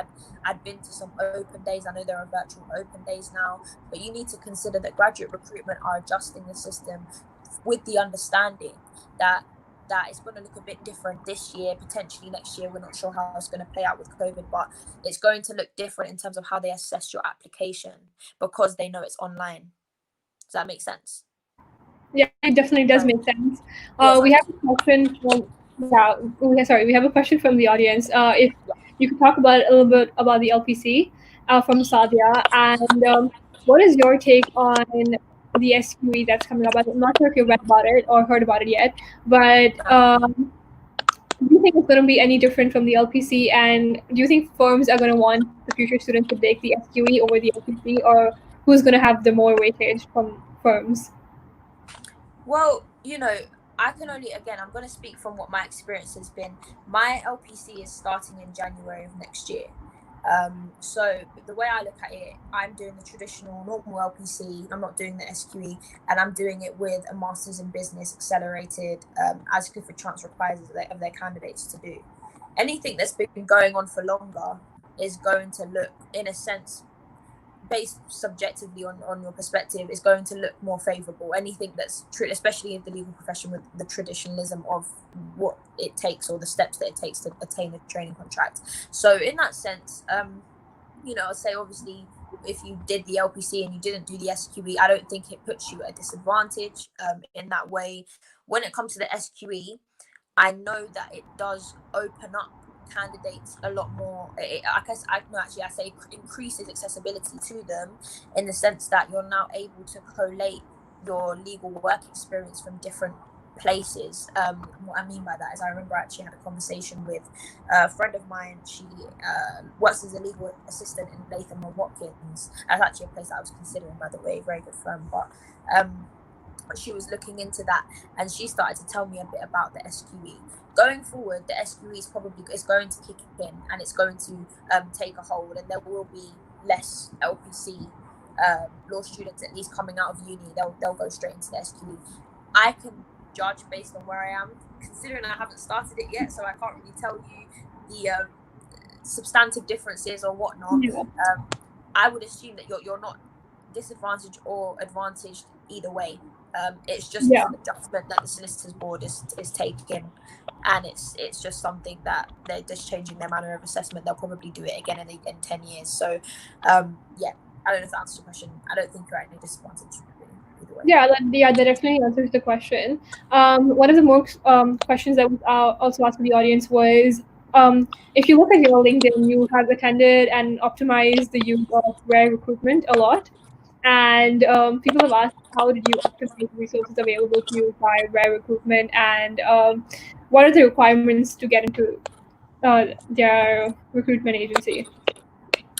I'd been to some open days. I know there are virtual open days now, but you need to consider that graduate recruitment are adjusting the system with the understanding that it's going to look a bit different this year, potentially next year. We're not sure how it's going to play out with COVID, but it's going to look different in terms of how they assess your application because they know it's online. Does that make sense? Yeah, it definitely does make sense. Yes. We have a question from we have a question from the audience. If you could talk about a little bit about the LPC from Sadia, and what is your take on the SQE that's coming up? I'm not sure if you read about it or heard about it yet, but do you think it's going to be any different from the LPC? And do you think firms are going to want the future students to take the SQE over the LPC, or who's going to have the more weightage from firms? Well, you know, I can only, again, I'm going to speak from what my experience has been. My LPC is starting in January of next year. So the way I look at it, I'm doing the traditional normal LPC. I'm not doing the SQE, and I'm doing it with a master's in business accelerated, as Clifford Chance requires of their candidates to do. Anything that's been going on for longer is going to look, in a sense, based subjectively on your perspective, is going to look more favorable. Anything that's true, especially in the legal profession, with the traditionalism of what it takes or the steps that it takes to attain a training contract. So in that sense, you know, I'd say obviously if you did the LPC and you didn't do the SQE, I don't think it puts you at a disadvantage in that way. When it comes to the SQE, I know that it does open up candidates a lot more. I say increases accessibility to them, in the sense that you're now able to collate your legal work experience from different places. What I mean by that is, I remember I actually had a conversation with a friend of mine. She works as a legal assistant in Latham and Watkins. That's actually a place that I was considering, by the way, very good firm. But she was looking into that, and she started to tell me a bit about the SQE. Going forward, the SQE is going to kick in, and it's going to take a hold, and there will be less LPC law students, at least coming out of uni. They'll go straight into the SQE. I can judge based on where I am, considering I haven't started it yet, so I can't really tell you the substantive differences or whatnot. Yeah. I would assume that you're not disadvantaged or advantaged either way. It's just an adjustment that the solicitors board is taking, and it's just something that they're just changing their manner of assessment. They'll probably do it again in 10 years. So yeah, I don't know if that answers your question. I don't think you're at any disadvantage either way. Yeah, that definitely answers the question. One of the more questions that was also asked to the audience was, if you look at your LinkedIn, you have attended and optimized the use of Rare Recruitment a lot. And people have asked, how did you optimize resources available to you by Rare Recruitment, and what are the requirements to get into their recruitment agency?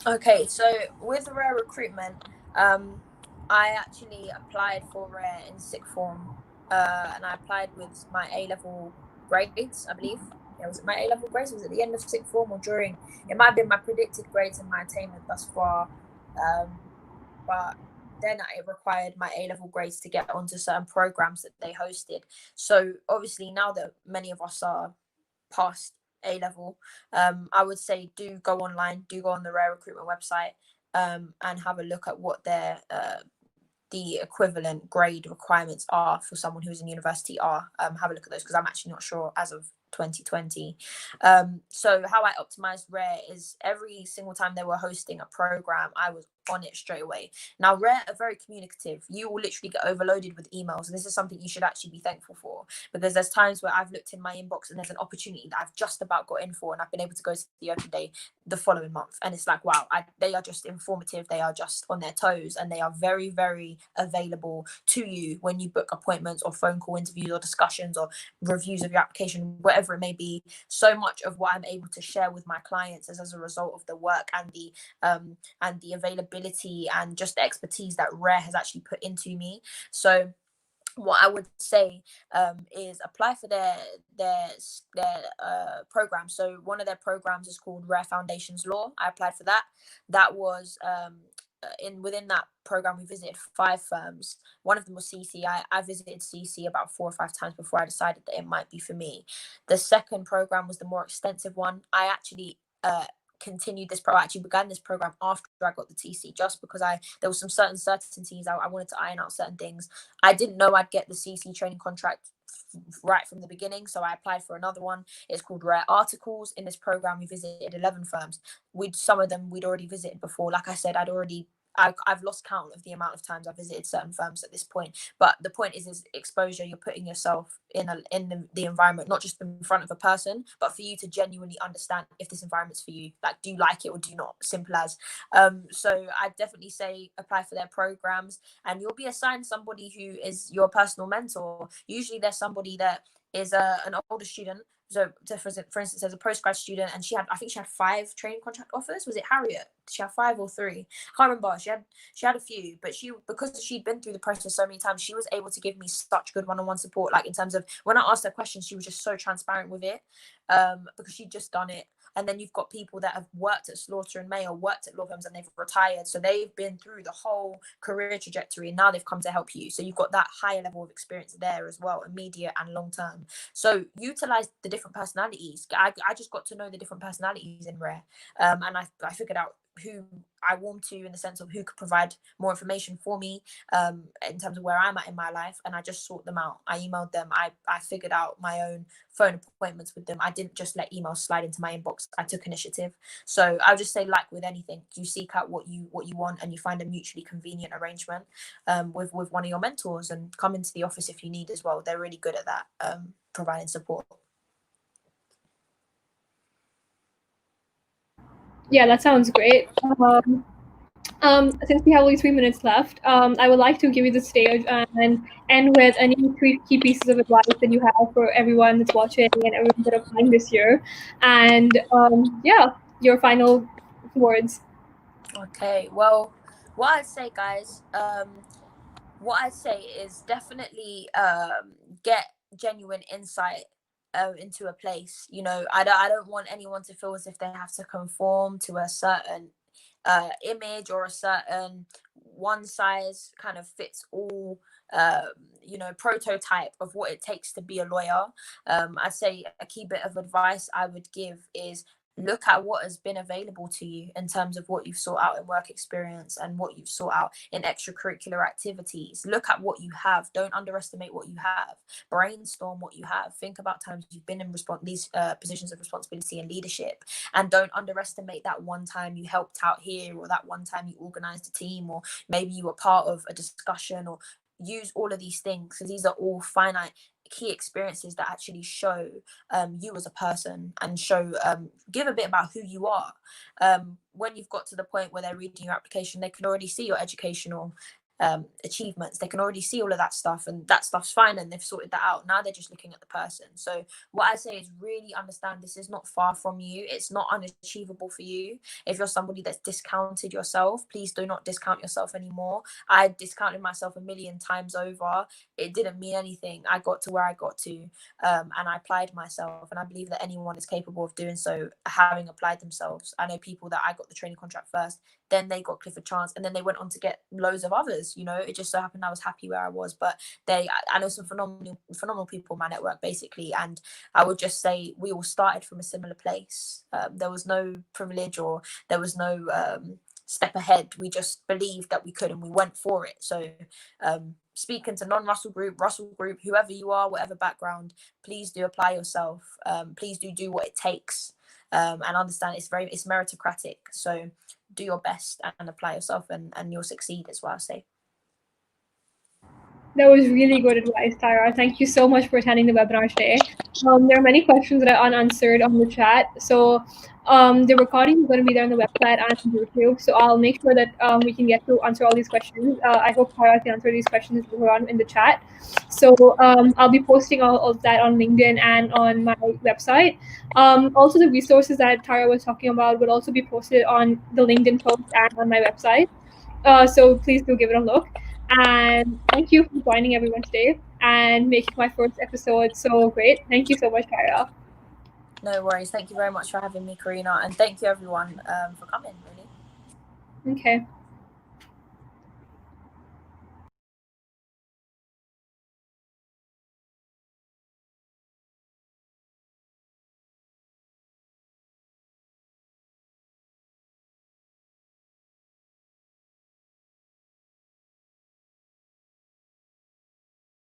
Okay, so with Rare Recruitment, I actually applied for Rare in sixth form, and I applied with my A-level grades, I believe. Yeah, was it my A-level grades? Was it the end of sixth form or during? It might have been my predicted grades and my attainment thus far, but then it required my A-level grades to get onto certain programs that they hosted. So obviously now that many of us are past A-level, I would say do go online, do go on the Rare Recruitment website, and have a look at what their the equivalent grade requirements are for someone who's in university are. Have a look at those, because I'm actually not sure as of 2020. So how I optimized Rare is every single time they were hosting a program, I was on it straight away. Now, Rare are very communicative. You will literally get overloaded with emails, and this is something you should actually be thankful for, because there's times where I've looked in my inbox and there's an opportunity that I've just about got in for, and I've been able to go to the open day the following month, and it's like, wow, they are just informative, they are just on their toes, and they are very, very available to you when you book appointments or phone call interviews or discussions or reviews of your application, whatever it may be. So much of what I'm able to share with my clients is as a result of the work and the availability and just the expertise that Rare has actually put into me. So what I would say is apply for their program. So one of their programs is called Rare Foundations Law. I applied for that. That was within that program we visited 5 firms. One of them was CC. I visited CC about 4 or 5 times before I decided that it might be for me. The second program was the more extensive one. I actually began this program after I got the TC, just because there was some certain certainties. I wanted to iron out certain things. I didn't know I'd get the CC training contract right from the beginning, so I applied for another one. It's called Rare Articles. In this program we visited 11 firms. Some of them we'd already visited before. Like I said, I've lost count of the amount of times I've visited certain firms at this point. But the point is exposure. You're putting yourself in the environment, not just in front of a person, but for you to genuinely understand if this environment's for you. Like, do you like it or do you not? Simple as. So I definitely say apply for their programs, and you'll be assigned somebody who is your personal mentor. Usually there's somebody that is an older student. So for instance, there's a postgrad student, and I think she had 5 training contract offers. Was it Harriet? Did she have 5 or 3? I can't remember. She had a few, but because she'd been through the process so many times, she was able to give me such good one-on-one support. Like, in terms of when I asked her questions, she was just so transparent with it, because she'd just done it. And then you've got people that have worked at Slaughter and May or worked at law firms, and they've retired. So they've been through the whole career trajectory, and now they've come to help you. So you've got that higher level of experience there as well, immediate and long term. So utilize the different personalities. I just got to know the different personalities in Rare, and I figured out who I warmed to, in the sense of who could provide more information for me, in terms of where I'm at in my life, and I just sought them out. I emailed them. I figured out my own phone appointments with them. I didn't just let emails slide into my inbox. I took initiative. So I would just say, like with anything, you seek out what you want, and you find a mutually convenient arrangement with one of your mentors, and come into the office if you need as well. They're really good at that, providing support. Yeah, that sounds great. Since we have only 3 minutes left, I would like to give you the stage and end with any 3 key pieces of advice that you have for everyone that's watching and everyone that applying this year. And yeah, your final words. Okay, well, what I'd say, guys, what I'd say is definitely get genuine insight into a place. You know, I don't want anyone to feel as if they have to conform to a certain image or a certain one size kind of fits all prototype of what it takes to be a lawyer. I'd say a key bit of advice I would give is look at what has been available to you in terms of what you've sought out in work experience and what you've sought out in extracurricular activities. Look at what you have. Don't underestimate what you have. Brainstorm what you have. Think about times you've been in these positions of responsibility and leadership, and don't underestimate that one time you helped out here, or that one time you organized a team, or maybe you were part of a discussion. Or use all of these things, because these are all finite key experiences that actually show you as a person, and give a bit about who you are. When you've got to the point where they're reading your application, they can already see your educational achievements. They can already see all of that stuff, and that stuff's fine, and they've sorted that out. Now they're just looking at the person. So what I say is really understand this is not far from you. It's not unachievable for you. If you're somebody that's discounted yourself, please do not discount yourself anymore. I discounted myself a million times over. It didn't mean anything. I got to where I got to, and I applied myself, and I believe that anyone is capable of doing so, having applied themselves. I know people that I got the training contract first, then they got Clifford Chance, and then they went on to get loads of others. You know, it just so happened I was happy where I was. But I know some phenomenal people in my network, basically, and I would just say we all started from a similar place. There was no privilege, or there was no step ahead. We just believed that we could and we went for it. So speaking to non-Russell group, Russell group, whoever you are, whatever background, please do apply yourself. Please do what it takes, and understand it's meritocratic. So do your best and apply yourself, and you'll succeed as well. Say. That was really good advice, Tyra. Thank you so much for attending the webinar today. There are many questions that are unanswered on the chat. So the recording is going to be there on the website and on YouTube. So I'll make sure that we can get to answer all these questions. I hope Tyra can answer these questions later on in the chat. So I'll be posting all of that on LinkedIn and on my website. Also, the resources that Tyra was talking about will also be posted on the LinkedIn post and on my website. So please do give it a look. And thank you for joining everyone today and making my first episode so great. Thank you so much, Tyra. No worries. Thank you very much for having me, Karina. And thank you, everyone, for coming, really. Okay.